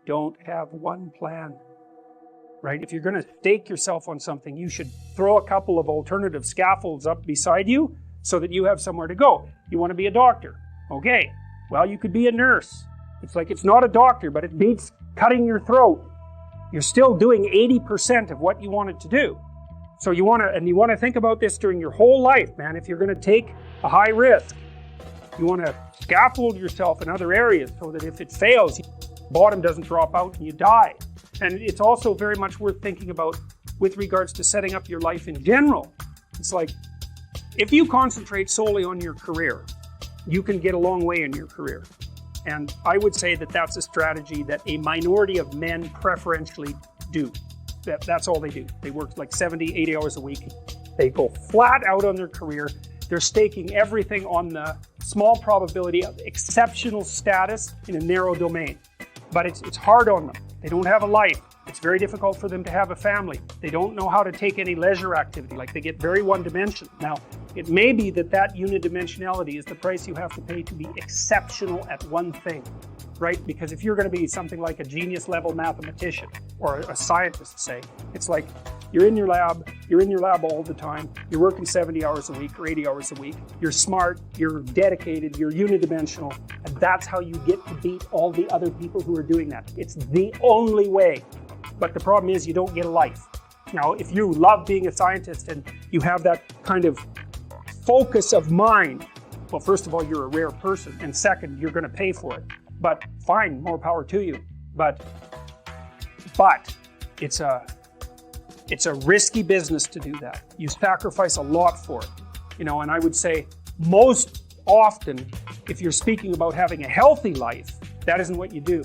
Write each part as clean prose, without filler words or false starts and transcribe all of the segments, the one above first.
don't have one plan, right? If you're going to stake yourself on something, you should throw a couple of alternative scaffolds up beside you so that you have somewhere to go. You want to be a doctor. Okay, well, you could be a nurse. It's like, it's not a doctor, but it beats cutting your throat. You're still doing 80% of what you wanted to do. So you want to think about this during your whole life, man. If you're going to take a high risk, you want to scaffold yourself in other areas so that if it fails, bottom doesn't drop out and you die. And it's also very much worth thinking about with regards to setting up your life in general. It's like, if you concentrate solely on your career, you can get a long way in your career. And I would say that that's a strategy that a minority of men preferentially do. That's all they do. They work like 70, 80 hours a week. They go flat out on their career. They're staking everything on the small probability of exceptional status in a narrow domain. But it's hard on them. They don't have a life. It's very difficult for them to have a family. They don't know how to take any leisure activity. Like, they get very one-dimensional. Now, it may be that unidimensionality is the price you have to pay to be exceptional at one thing, right? Because if you're going to be something like a genius-level mathematician or a scientist, say, it's like you're in your lab all the time, you're working 70 hours a week or 80 hours a week, you're smart, you're dedicated, you're unidimensional, and that's how you get to beat all the other people who are doing that. It's the only way. But the problem is you don't get a life. Now, if you love being a scientist and you have that kind of focus of mind, well, first of all, you're a rare person, and second, you're going to pay for it. But fine, more power to you. But it's a risky business to do that. You sacrifice a lot for it. And I would say most often, if you're speaking about having a healthy life, that isn't what you do.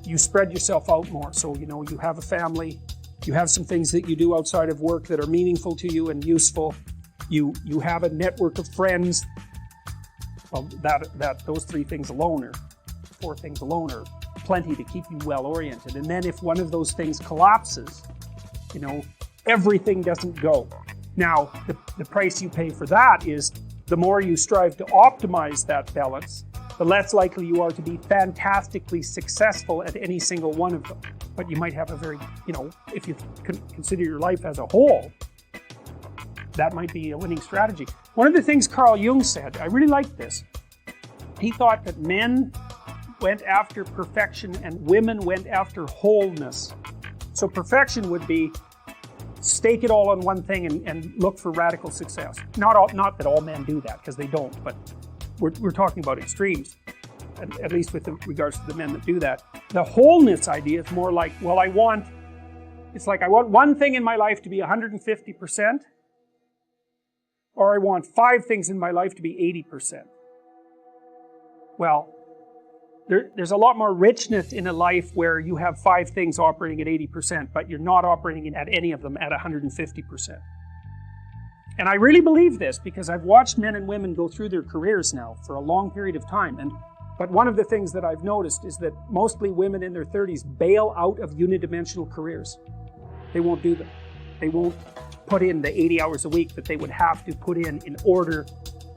You spread yourself out more. So, you have a family, you have some things that you do outside of work that are meaningful to you and useful. You have a network of friends. Well, those 3 things alone, or 4 things alone, are plenty to keep you well oriented. And then if one of those things collapses, everything doesn't go. Now, the price you pay for that is the more you strive to optimize that balance, the less likely you are to be fantastically successful at any single one of them. But you might have a very, if you consider your life as a whole, that might be a winning strategy. One of the things Carl Jung said, I really liked this. He thought that men went after perfection and women went after wholeness. So perfection would be stake it all on one thing and look for radical success. Not that all men do that, because they don't, but we're talking about extremes, at least with regards to the men that do that. The wholeness idea is more like, well, I want one thing in my life to be 150%, or I want 5 things in my life to be 80%. Well, there's a lot more richness in a life where you have 5 things operating at 80%, but you're not operating at any of them at 150%. And I really believe this because I've watched men and women go through their careers now for a long period of time. But one of the things that I've noticed is that mostly women in their 30s bail out of unidimensional careers. They won't do them. They won't put in the 80 hours a week that they would have to put in order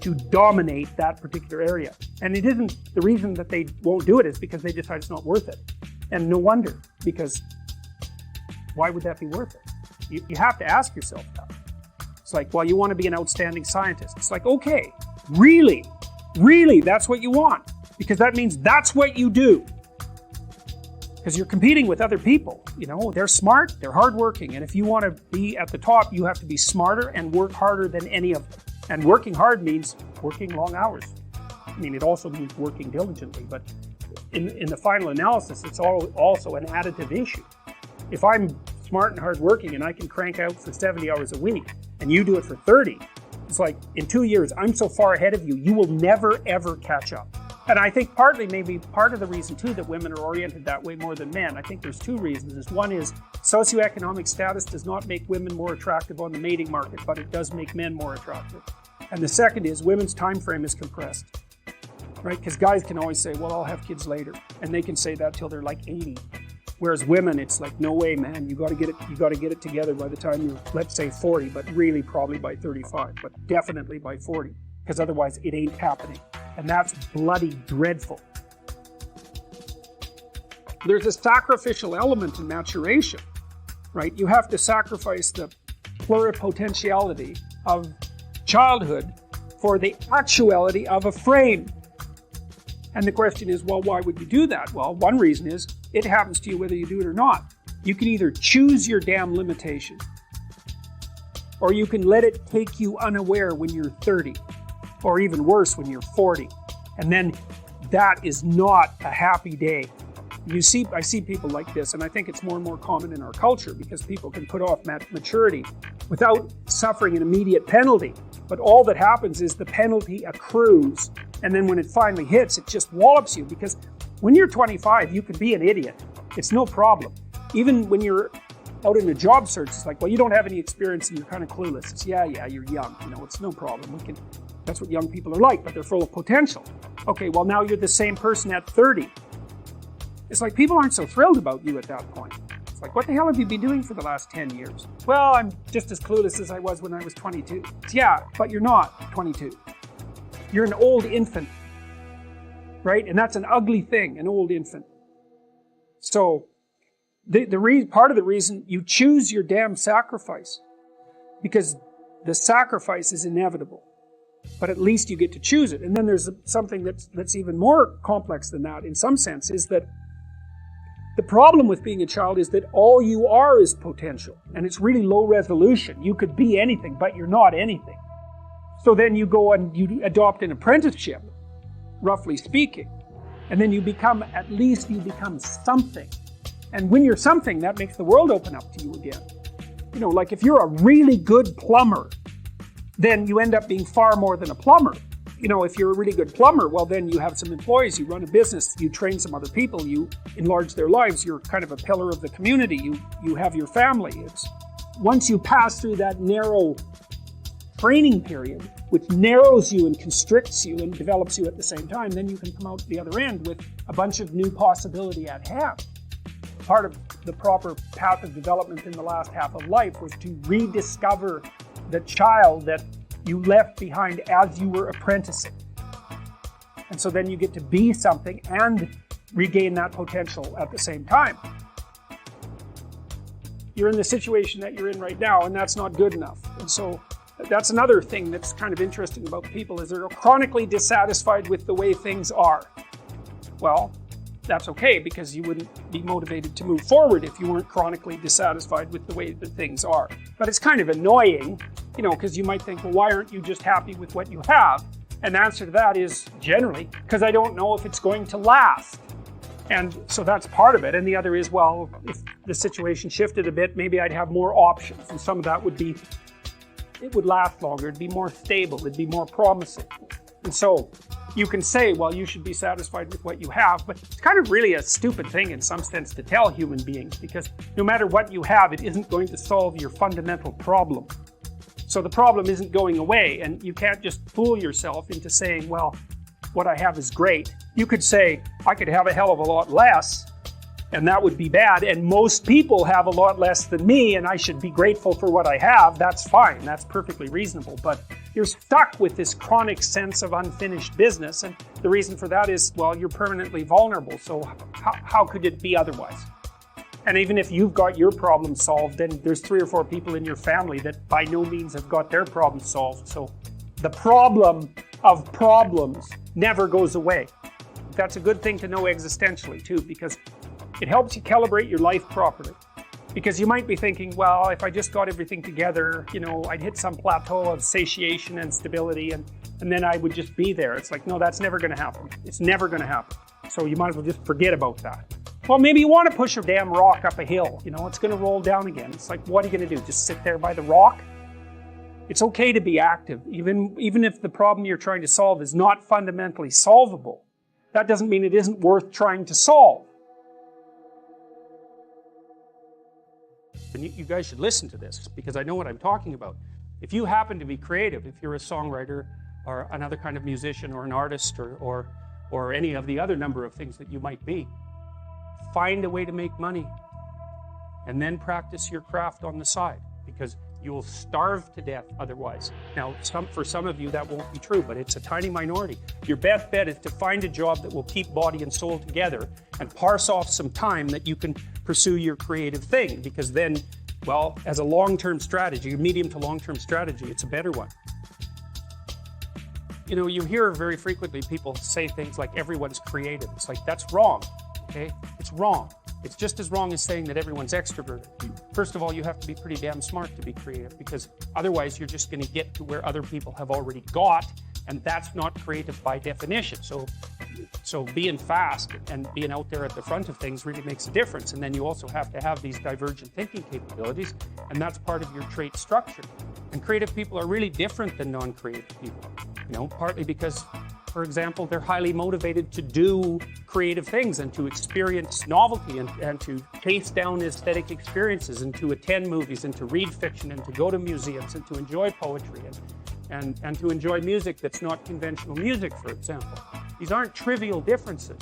to dominate that particular area. And it isn't, the reason that they won't do it is because they decide it's not worth it. And no wonder, because why would that be worth it? You have to ask yourself that. It's like, well, you want to be an outstanding scientist. It's like, okay, really, that's what you want. Because that means that's what you do. Because you're competing with other people. They're smart, they're hardworking. And if you want to be at the top, you have to be smarter and work harder than any of them. And working hard means working long hours. It also means working diligently. But in the final analysis, it's also an additive issue. If I'm smart and hardworking and I can crank out for 70 hours a week, and you do it for 30, it's like, in 2 years, I'm so far ahead of you, you will never, ever catch up. And I think maybe part of the reason, too, that women are oriented that way more than men, I think there's 2 reasons. One is socioeconomic status does not make women more attractive on the mating market, but it does make men more attractive. And the second is women's time frame is compressed, right? Because guys can always say, well, I'll have kids later. And they can say that till they're like 80. Whereas women, it's like, no way, man, you got to get it together by the time you're, let's say, 40, but really probably by 35, but definitely by 40, because otherwise it ain't happening. And that's bloody dreadful. There's a sacrificial element in maturation, right? You have to sacrifice the pluripotentiality of childhood for the actuality of a frame. And the question is, well, why would you do that? Well, one reason is it happens to you whether you do it or not. You can either choose your damn limitation, or you can let it take you unaware when you're 30, or even worse, when you're 40. And then that is not a happy day. I see people like this, and I think it's more and more common in our culture because people can put off maturity without suffering an immediate penalty. But all that happens is the penalty accrues, and then when it finally hits, it just wallops you, because when you're 25, you can be an idiot. It's no problem. Even when you're out in a job search, it's like, well, you don't have any experience and you're kind of clueless. It's, yeah, you're young. It's no problem. That's what young people are like, but they're full of potential. Okay, well, now you're the same person at 30. It's like people aren't so thrilled about you at that point. It's like, what the hell have you been doing for the last 10 years? Well, I'm just as clueless as I was when I was 22. Yeah, but you're not 22. You're an old infant, right? And that's an ugly thing, an old infant. So, part of the reason you choose your damn sacrifice, because the sacrifice is inevitable, but at least you get to choose it. And then there's something that's even more complex than that in some sense, is that the problem with being a child is that all you are is potential, and it's really low resolution. You could be anything, but you're not anything. So then you go and you adopt an apprenticeship, roughly speaking, and then you become something. And when you're something, that makes the world open up to you again. Like if you're a really good plumber, then you end up being far more than a plumber. If you're a really good plumber, well, then you have some employees, you run a business, you train some other people, you enlarge their lives, you're kind of a pillar of the community, you have your family. Once you pass through that narrow training period, which narrows you and constricts you and develops you at the same time, then you can come out the other end with a bunch of new possibility at hand. Part of the proper path of development in the last half of life was to rediscover the child that you left behind as you were apprenticing. And so then you get to be something and regain that potential at the same time. You're in the situation that you're in right now, and that's not good enough. And so that's another thing that's kind of interesting about people, is they're chronically dissatisfied with the way things are. Well, that's okay, because you wouldn't be motivated to move forward if you weren't chronically dissatisfied with the way that things are. But it's kind of annoying, because you might think, well, why aren't you just happy with what you have? And the answer to that is generally, because I don't know if it's going to last. And so that's part of it. And the other is, well, if the situation shifted a bit, maybe I'd have more options. And some of that would be, it would last longer, it'd be more stable, it'd be more promising. And so you can say, well, you should be satisfied with what you have, but it's kind of really a stupid thing in some sense to tell human beings, because no matter what you have, it isn't going to solve your fundamental problem. So the problem isn't going away, and you can't just fool yourself into saying, well, what I have is great. You could say, I could have a hell of a lot less, and that would be bad, and most people have a lot less than me, and I should be grateful for what I have. That's fine, that's perfectly reasonable, but you're stuck with this chronic sense of unfinished business, and the reason for that is, well, you're permanently vulnerable, so how could it be otherwise? And even if you've got your problem solved, then there's 3 or 4 people in your family that by no means have got their problem solved, so the problem of problems never goes away. That's a good thing to know existentially too, because it helps you calibrate your life properly. Because you might be thinking, well, if I just got everything together, I'd hit some plateau of satiation and stability, and then I would just be there. It's like, no, that's never going to happen. It's never going to happen. So you might as well just forget about that. Well, maybe you want to push a damn rock up a hill. It's going to roll down again. It's like, what are you going to do? Just sit there by the rock? It's okay to be active, even if the problem you're trying to solve is not fundamentally solvable. That doesn't mean it isn't worth trying to solve. And you guys should listen to this, because I know what I'm talking about. If you happen to be creative, if you're a songwriter or another kind of musician or an artist or any of the other number of things that you might be, find a way to make money and then practice your craft on the side, because You will starve to death otherwise. Now, for some of you that won't be true, but it's a tiny minority. Your best bet is to find a job that will keep body and soul together and parse off some time that you can pursue your creative thing, because then, well, as a long-term strategy, a medium to long-term strategy, it's a better one. You know, you hear very frequently people say things like everyone's creative. It's like, that's wrong, okay? It's wrong. It's just as wrong as saying that everyone's extroverted. First of all, you have to be pretty damn smart to be creative, because otherwise you're just going to get to where other people have already got, and that's not creative by definition. So being fast and being out there at the front of things really makes a difference. And then you also have to have these divergent thinking capabilities, and that's part of your trait structure. And creative people are really different than non-creative people, you know, partly because, for example, they're highly motivated to do creative things and to experience novelty and to chase down aesthetic experiences and to attend movies and to read fiction and to go to museums and to enjoy poetry and to enjoy music that's not conventional music, for example. These aren't trivial differences.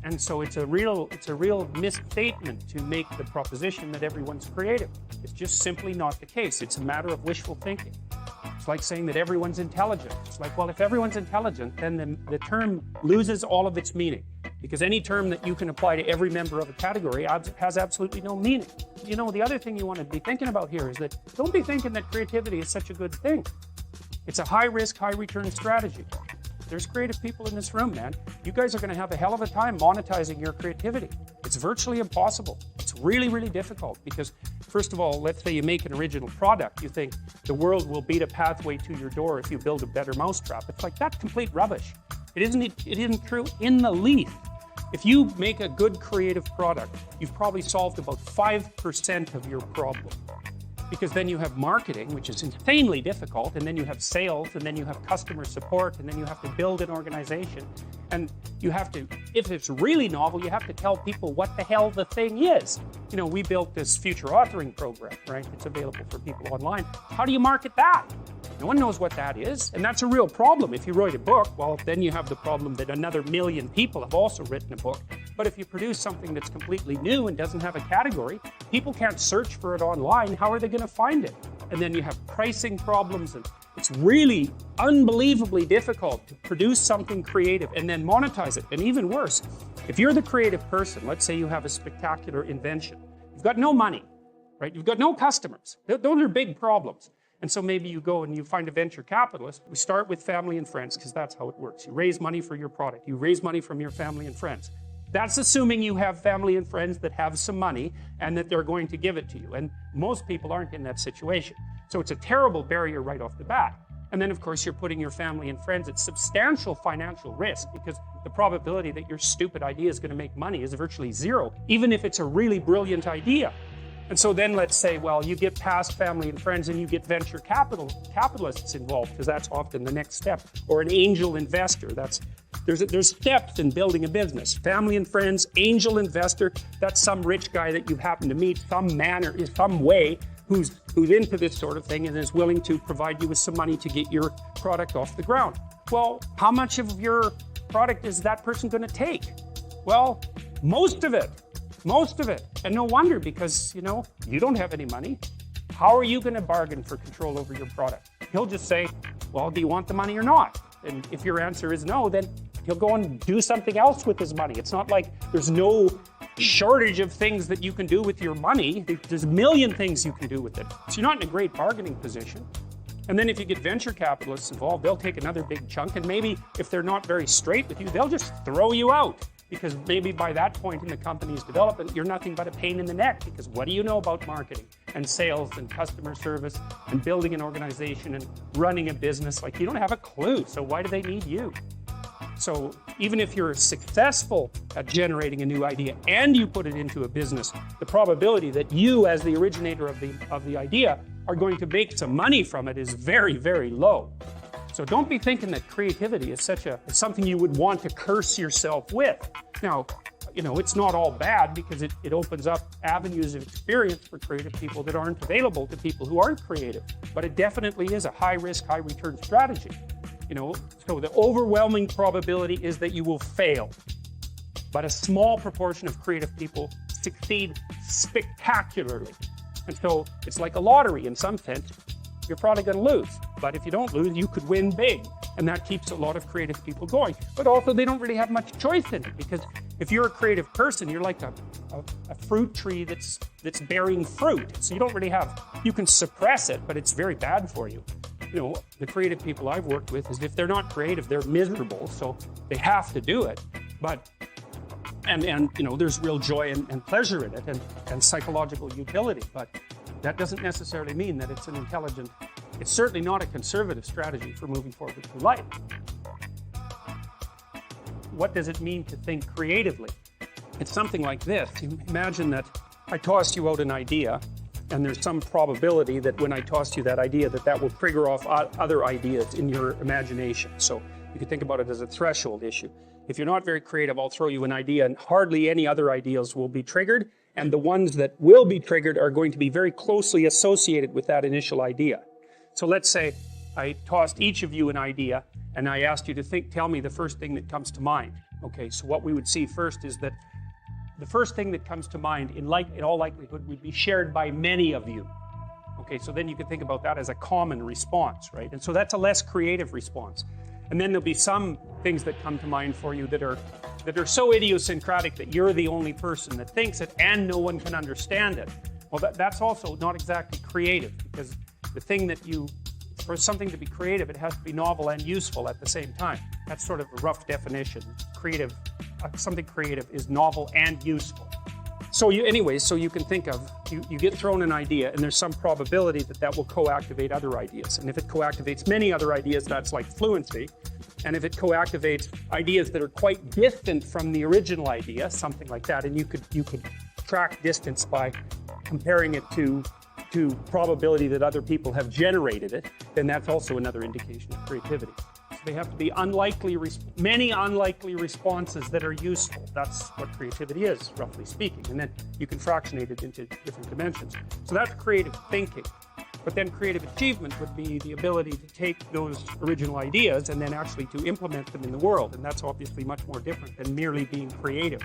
And so it's a real misstatement to make the proposition that everyone's creative. It's just simply not the case. It's a matter of wishful thinking. It's like saying that everyone's intelligent. It's like, well, if everyone's intelligent, then the term loses all of its meaning, because any term that you can apply to every member of a category has absolutely no meaning. You know, the other thing you want to be thinking about here is that don't be thinking that creativity is such a good thing. It's a high-risk, high-return strategy. There's creative people in this room, man. You guys are going to have a hell of a time monetizing your creativity. It's virtually impossible. It's really, really difficult because, first of all, let's say you make an original product. You think the world will beat a pathway to your door if you build a better mousetrap. It's like, that's complete rubbish. It isn't true in the least. If you make a good creative product, you've probably solved about 5% of your problem. Because then you have marketing, which is insanely difficult, and then you have sales, and then you have customer support, and then you have to build an organization. And you have to, if it's really novel, you have to tell people what the hell the thing is. You know, we built this future authoring program, right? It's available for people online. How do you market that? No one knows what that is, and that's a real problem. If you write a book, well, then you have the problem that another million people have also written a book. But if you produce something that's completely new and doesn't have a category, people can't search for it online. How are they going to find it? And then you have pricing problems, and it's really unbelievably difficult to produce something creative and then monetize it. And even worse, if you're the creative person, let's say you have a spectacular invention. You've got no money, right? You've got no customers. Those are big problems. And so maybe you go and you find a venture capitalist. We start with family and friends because that's how it works. You raise money for your product. You raise money from your family and friends. That's assuming you have family and friends that have some money and that they're going to give it to you. And most people aren't in that situation. So it's a terrible barrier right off the bat. And then, of course, you're putting your family and friends at substantial financial risk because the probability that your stupid idea is going to make money is virtually zero, even if it's a really brilliant idea. And so then let's say, well, you get past family and friends and you get venture capitalists involved, because that's often the next step, or an angel investor. There's steps in building a business. Family and friends, angel investor, that's some rich guy that you happen to meet some way who's into this sort of thing and is willing to provide you with some money to get your product off the ground. Well, how much of your product is that person going to take? Well, most of it. And no wonder, because, you know, you don't have any money. How are you going to bargain for control over your product? He'll just say, well, do you want the money or not? And if your answer is no, then he'll go and do something else with his money. It's not like there's no shortage of things that you can do with your money. There's a million things you can do with it. So you're not in a great bargaining position. And then if you get venture capitalists involved, they'll take another big chunk, and maybe if they're not very straight with you, they'll just throw you out. Because maybe by that point in the company's development, you're nothing but a pain in the neck, because what do you know about marketing and sales and customer service and building an organization and running a business? Like, you don't have a clue, so why do they need you? So even if you're successful at generating a new idea and you put it into a business, the probability that you, as the originator of the idea, are going to make some money from it is very, very low. So don't be thinking that creativity is something you would want to curse yourself with. Now, you know, it's not all bad, because it opens up avenues of experience for creative people that aren't available to people who aren't creative. But it definitely is a high-risk, high-return strategy. You know, so the overwhelming probability is that you will fail. But a small proportion of creative people succeed spectacularly. And so it's like a lottery in some sense. You're probably going to lose. But if you don't lose, you could win big. And that keeps a lot of creative people going. But also, they don't really have much choice in it, because if you're a creative person, you're like a fruit tree that's bearing fruit. So you don't really have, you can suppress it, but it's very bad for you. You know, the creative people I've worked with is if they're not creative, they're miserable. So they have to do it. But and you know, there's real joy and pleasure in it, and psychological utility. But that doesn't necessarily mean that it's an intelligent, it's certainly not a conservative strategy for moving forward through life. What does it mean to think creatively? It's something like this. Imagine that I tossed you out an idea, and there's some probability that when I tossed you that idea, that will trigger off other ideas in your imagination. So you could think about it as a threshold issue. If you're not very creative, I'll throw you an idea, and hardly any other ideas will be triggered, and the ones that will be triggered are going to be very closely associated with that initial idea. So let's say I tossed each of you an idea, and I asked you to tell me the first thing that comes to mind. Okay, so what we would see first is that the first thing that comes to mind, in all likelihood, would be shared by many of you. Okay, so then you can think about that as a common response, right? And so that's a less creative response. And then there'll be some things that come to mind for you that are so idiosyncratic that you're the only person that thinks it and no one can understand it. Well, that's also not exactly creative, because the thing that for something to be creative, it has to be novel and useful at the same time. That's sort of a rough definition. Something creative is novel and useful. So you can think of, you get thrown an idea, and there's some probability that will co-activate other ideas. And if it co-activates many other ideas, that's like fluency. And if it co-activates ideas that are quite distant from the original idea, something like that, and you could track distance by comparing it to probability that other people have generated it, then that's also another indication of creativity. So they have to be many unlikely responses that are useful. That's what creativity is, roughly speaking. And then you can fractionate it into different dimensions. So that's creative thinking. But then creative achievement would be the ability to take those original ideas and then actually to implement them in the world. And that's obviously much more different than merely being creative.